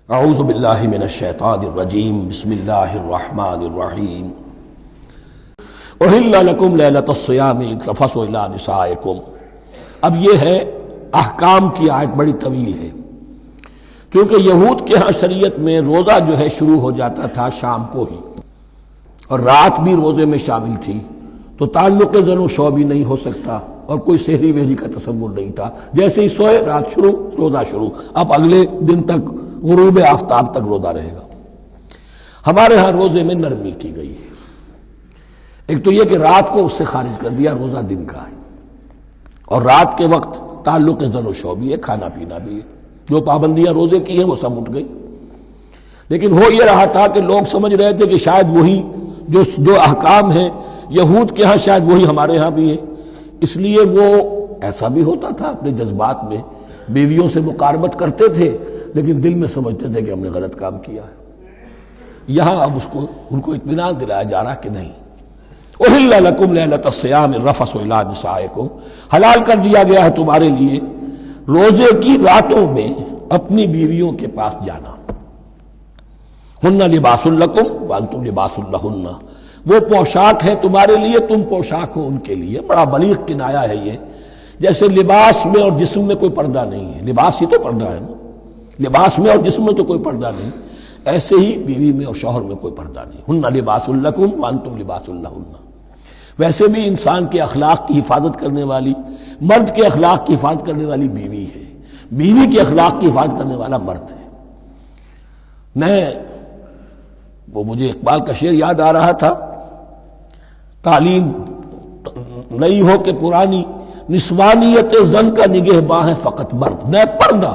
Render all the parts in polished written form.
اعوذ باللہ من الشیطان الرجیم بسم اللہ الرحمن الرحیم احل لکم لیلۃ الصیام الرفث الی نسائکم۔ اب یہ ہے احکام کی آیت، بڑی طویل ہے، چونکہ یہود کے ہاں شریعت میں روزہ جو ہے شروع ہو جاتا تھا شام کو ہی، اور رات بھی روزے میں شامل تھی، تو تعلق زن و شو بھی نہیں ہو سکتا اور کوئی سحری وحری کا تصور نہیں تھا۔ جیسے ہی سوئے رات شروع، روزہ شروع، اب اگلے دن تک غروب آفتاب تک روزہ رہے گا۔ ہمارے ہاں روزے میں نرمی کی گئی ہے، ایک تو یہ کہ رات کو اس سے خارج کر دیا، روزہ دن کا ہے، اور رات کے وقت تعلق زن و شو بھی ہے، کھانا پینا بھی ہے، جو پابندیاں روزے کی ہیں وہ سب اٹھ گئی۔ لیکن ہو یہ رہا تھا کہ لوگ سمجھ رہے تھے کہ شاید وہی جو احکام ہیں یہود کے ہاں شاید وہی ہمارے ہاں بھی ہیں، اس لیے وہ ایسا بھی ہوتا تھا اپنے جذبات میں بیویوں سے مقاربت کرتے تھے، لیکن دل میں سمجھتے تھے کہ ہم نے غلط کام کیا ہے۔ یہاں اب ان کو اطمینان دلایا جا رہا کہ نہیں، احل لکم لیلۃ الصیام الرفث الی نسائکم، حلال کر دیا گیا ہے تمہارے لیے روزے کی راتوں میں اپنی بیویوں کے پاس جانا۔ ہن لباس لکم وانتم لباس لہن، وہ پوشاک ہے تمہارے لیے، تم پوشاک ہو ان کے لیے۔ بڑا بلیغ کنایا ہے یہ، جیسے لباس میں اور جسم میں کوئی پردہ نہیں ہے، لباس ہی تو پردہ ہے نا، لباس میں اور جسم میں تو کوئی پردہ نہیں، ایسے ہی بیوی میں اور شوہر میں کوئی پردہ نہیں۔ ہن لباس لکم وانتم لباس لہن۔ ویسے بھی انسان کے اخلاق کی حفاظت کرنے والی، مرد کے اخلاق کی حفاظت کرنے والی بیوی ہے، بیوی کے اخلاق کی حفاظت کرنے والا مرد ہے۔ وہ مجھے اقبال کا شعر یاد آ رہا تھا، تعلیم نئی ہو کہ پرانی، نسوانیت زن کا نگہباں ہے فقط مرد۔ نہ پردہ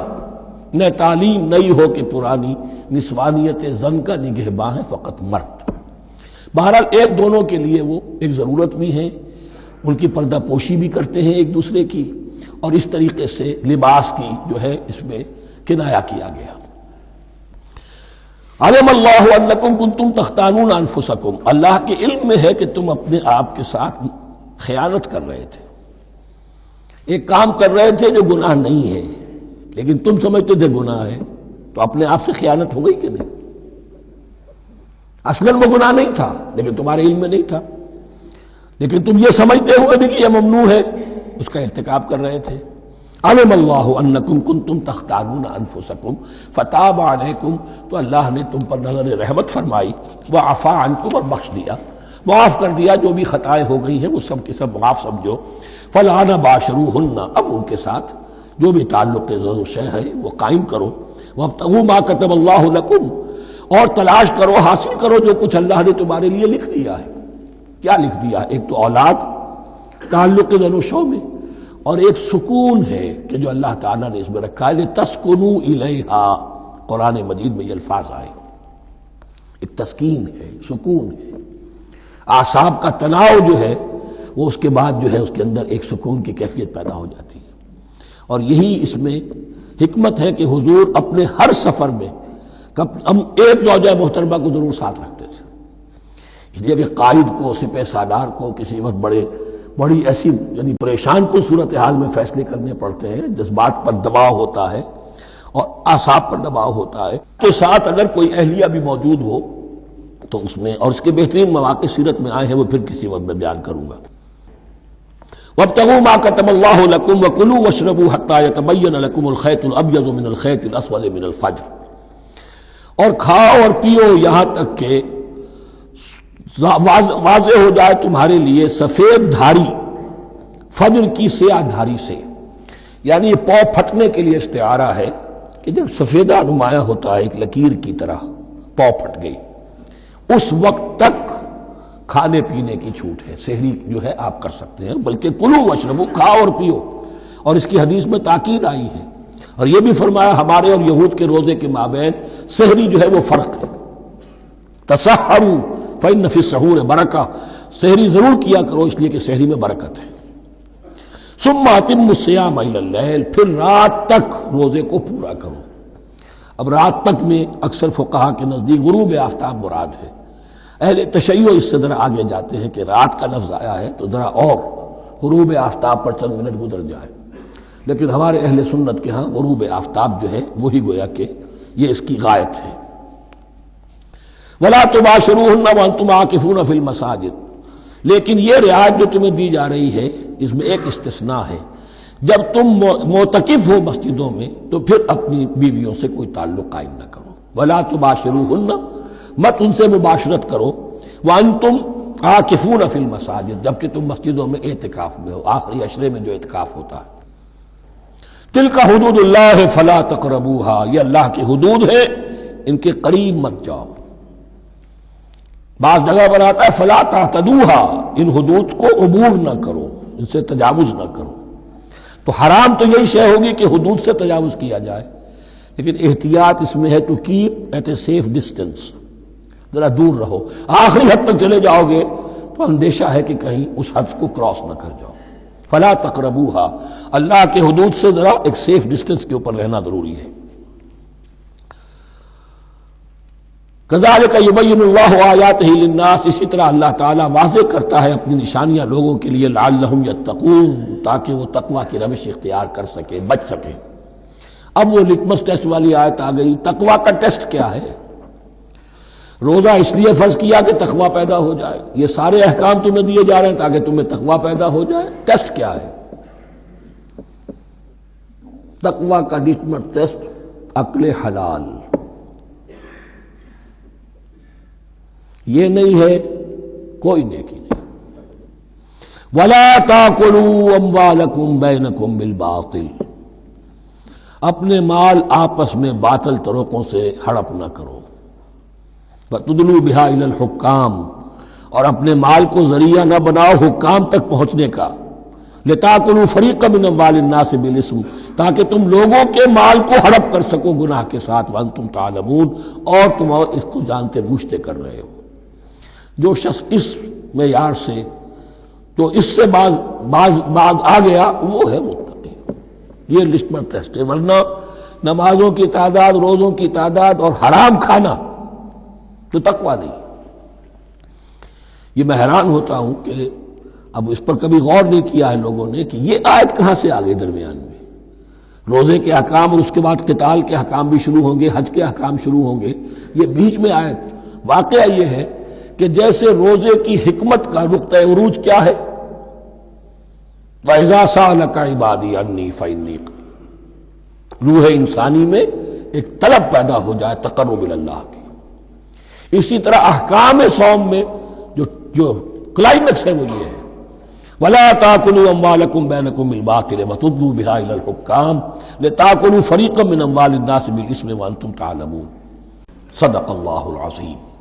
نہ تعلیم نئی ہو کہ پرانی، نسوانیت زن کا نگہباں ہے فقط مرد۔ بہرحال ایک دونوں کے لیے وہ ایک ضرورت بھی ہے، ان کی پردہ پوشی بھی کرتے ہیں ایک دوسرے کی، اور اس طریقے سے لباس کی جو ہے اس میں کنایا کیا گیا۔ علم اللہ انکم کنتم تختانون انفسکم، اللہ کے علم میں ہے کہ تم اپنے آپ کے ساتھ خیانت کر رہے تھے، ایک کام کر رہے تھے جو گناہ نہیں ہے، لیکن تم سمجھتے تھے گناہ ہے، تو اپنے آپ سے خیانت ہو گئی کہ نہیں؟ اصلاً وہ گناہ نہیں تھا لیکن تمہارے علم میں نہیں تھا، لیکن تم یہ سمجھتے ہوئے بھی کہ یہ ممنوع ہے، اس کا ارتکاب کر رہے تھے۔ علم اللہ انکم کنتم تختانون انفسکم فتاب علیکم، تو اللہ نے تم پر نظر رحمت فرمائی، وعفا عنکم، اور بخش دیا، معاف کر دیا، جو بھی خطائیں ہو گئی ہیں وہ سب کے سب معاف سمجھو۔ فالآن باشروہن، اب ان کے ساتھ جو بھی تعلق زد و شے ہے وہ قائم کرو۔ وابتغوا ما کتب اللہ لکم، اور تلاش کرو، حاصل کرو جو کچھ اللہ نے تمہارے لیے لکھ دیا ہے۔ کیا لکھ دیا ہے؟ ایک تو اولاد، تعلق زد و شو میں، اور ایک سکون ہے کہ جو اللہ تعالیٰ نے اس میں رکھا ہے، لِتَسْكُنُوا إِلَيْهَا، قرآن مجید میں یہ الفاظ آئے، ایک تسکین ہے، سکون ہے، اعصاب کا تناؤ جو ہے وہ اس کے بعد جو ہے اس کے اندر ایک سکون کی کیفیت پیدا ہو جاتی ہے۔ اور یہی اس میں حکمت ہے کہ حضور اپنے ہر سفر میں ہم ایک زوجہ محترمہ کو ضرور ساتھ رکھتے تھے، اس لیے کہ قائد کو، سپہ سالار کو کسی وقت بڑی ایسی یعنی پریشان کن صورتحال میں فیصلے کرنے پڑتے ہیں، جذبات پر دباؤ ہوتا ہے اور اعصاب پر دباؤ ہوتا ہے، تو ساتھ اگر کوئی اہلیہ بھی موجود ہو تو اس میں، اور اس کے بہترین مواقع سیرت میں آئے ہیں، وہ پھر کسی وقت میں بیان کروں گا۔ وابتغوا ما كتب الله لكم وكلوا واشربوا حتى يتبين لكم الخيط الابيض من الخيط الاسود من الفجر، اور کھاؤ اور پیو یہاں تک کہ واضح ہو جائے تمہارے لیے سفید دھاری فجر کی سیاہ دھاری سے، یعنی یہ پاؤں پھٹنے کے لیے استعارہ ہے کہ جب سفیدہ نمایاں ہوتا ہے ایک لکیر کی طرح، پاؤں پھٹ گئی، اس وقت تک کھانے پینے کی چھوٹ ہے، سحری جو ہے آپ کر سکتے ہیں، بلکہ کلو واشربو، کھاؤ اور پیو، اور اس کی حدیث میں تاکید آئی ہے، اور یہ بھی فرمایا ہمارے اور یہود کے روزے کے مابین سحری جو ہے وہ فرق ہے۔ تسحروا فإن فی السحور برکہ، سحری ضرور کیا کرو اس لیے کہ سحری میں برکت ہے۔ ثم اتموا الصیام الی اللیل، پھر رات تک روزے کو پورا کرو۔ اب رات تک میں اکثر فقہا کے نزدیک غروب آفتاب مراد ہے، اہل تشیع اس سے ذرا آگے جاتے ہیں کہ رات کا لفظ آیا ہے تو ذرا اور غروب آفتاب پر چند منٹ گزر جائے، لیکن ہمارے اہل سنت کے ہاں غروب آفتاب جو ہے وہی گویا کہ یہ اس کی غایت ہے۔ وَلَا تُبَاشِرُوهُنَّ وَأَنْتُمْ عَاكِفُونَ فِي الْمَسَاجِدِ، لیکن یہ رعایت جو تمہیں دی جا رہی ہے اس میں ایک استثناء ہے، جب تم معتکف ہو مسجدوں میں تو پھر اپنی بیویوں سے کوئی تعلق قائم نہ کرو۔ وَلَا تُبَاشِرُوهُنَّ، مت ان سے مباشرت کرو، وَأَنْتُمْ عَاكِفُونَ فِي الْمَسَاجِدِ، جبکہ تم مسجدوں میں اعتکاف میں ہو، آخری عشرے میں جو اعتکاف ہوتا ہے۔ تِلْكَ حُدُودُ اللَّهِ فَلَا تَقْرَبُوهَا، یہ اللہ کی حدود ہے، ان کے قریب مت جاؤ۔ بعض جگہ پر آتا ہے فلا تعتدوها، ان حدود کو عبور نہ کرو، ان سے تجاوز نہ کرو۔ تو حرام تو یہی شے ہوگی کہ حدود سے تجاوز کیا جائے، لیکن احتیاط اس میں ہے to keep at a safe distance, ذرا دور رہو۔ آخری حد تک چلے جاؤ گے تو اندیشہ ہے کہ کہیں اس حد کو کراس نہ کر جاؤ۔ فلا تقربوها، اللہ کے حدود سے ذرا ایک سیف ڈسٹینس کے اوپر رہنا ضروری ہے۔ کذالک یبین اللہ آیاتہ للناس، اسی طرح اللہ تعالیٰ واضح کرتا ہے اپنی نشانیاں لوگوں کے لیے، لعلہم یتقون، تاکہ وہ تقوی کی روش اختیار کر سکیں، بچ سکیں۔ اب وہ لٹمس ٹیسٹ والی آیت آ گئی، تقوی کا ٹیسٹ کیا ہے؟ روزہ اس لیے فرض کیا کہ تقوی پیدا ہو جائے، یہ سارے احکام تمہیں دیے جا رہے ہیں تاکہ تمہیں تقوی پیدا ہو جائے۔ ٹیسٹ کیا ہے؟ تقوی کا لٹمس ٹیسٹ عقل حلال، یہ نہیں ہے کوئی نیکی نہیں۔ وَلَا تَأْكُلُوا أَمْوَالَكُمْ بَيْنَكُمْ بِالْبَاطِلِ، اپنے مال آپس میں باطل طریقوں سے ہڑپ نہ کرو۔ وَتُدْلُوا بِهَا إِلَى الْحُكَّامِ، اور اپنے مال کو ذریعہ نہ بناؤ حکام تک پہنچنے کا۔ لِتَأْكُلُوا فَرِيقًا مِنْ أَمْوَالِ النَّاسِ بِالْإِثْمِ، تاکہ تم لوگوں کے مال کو ہڑپ کر سکو گناہ کے ساتھ، وَأَنْتُمْ تَعْلَمُونَ، اور تم اس کو جانتے بوجھتے کر رہے ہو۔ جو شخص اس معیار سے تو اس سے باز آ گیا وہ ہے متقی۔ یہ لٹمس ٹیسٹ ہے، ورنہ نمازوں کی تعداد، روزوں کی تعداد اور حرام کھانا تو تقویٰ نہیں۔ یہ میں حیران ہوتا ہوں کہ اب اس پر کبھی غور نہیں کیا ہے لوگوں نے کہ یہ آیت کہاں سے آ گئی درمیان میں۔ روزے کے احکام اور اس کے بعد قتال کے احکام بھی شروع ہوں گے، حج کے احکام شروع ہوں گے، یہ بیچ میں آیت۔ واقعہ یہ ہے کہ جیسے روزے کی حکمت کا نقطہ عروج کیا ہے، وَإِذَا سَأَلَكَ عِبَادِي عَنِّي فَإِنِّي قَرِيبٌ، روح انسانی میں ایک طلب پیدا ہو جائے تقرب اللہ کی۔ اسی طرح احکام صوم میں جو کلائمیکس ہے وہ یہ ہے، وَلَا تَأْكُلُوا أَمْوَالَكُمْ بَيْنَكُمْ بِالْبَاطِلِ وَتُدْلُوا بِهَا إِلَى الْحُكَّامِ لِتَأْكُلُوا فَرِيقًا مِنْ أَمْوَالِ النَّاسِ بِالْإِثْمِ وَأَنْتُمْ تَعْلَمُونَ۔ صدق اللہ العظیم۔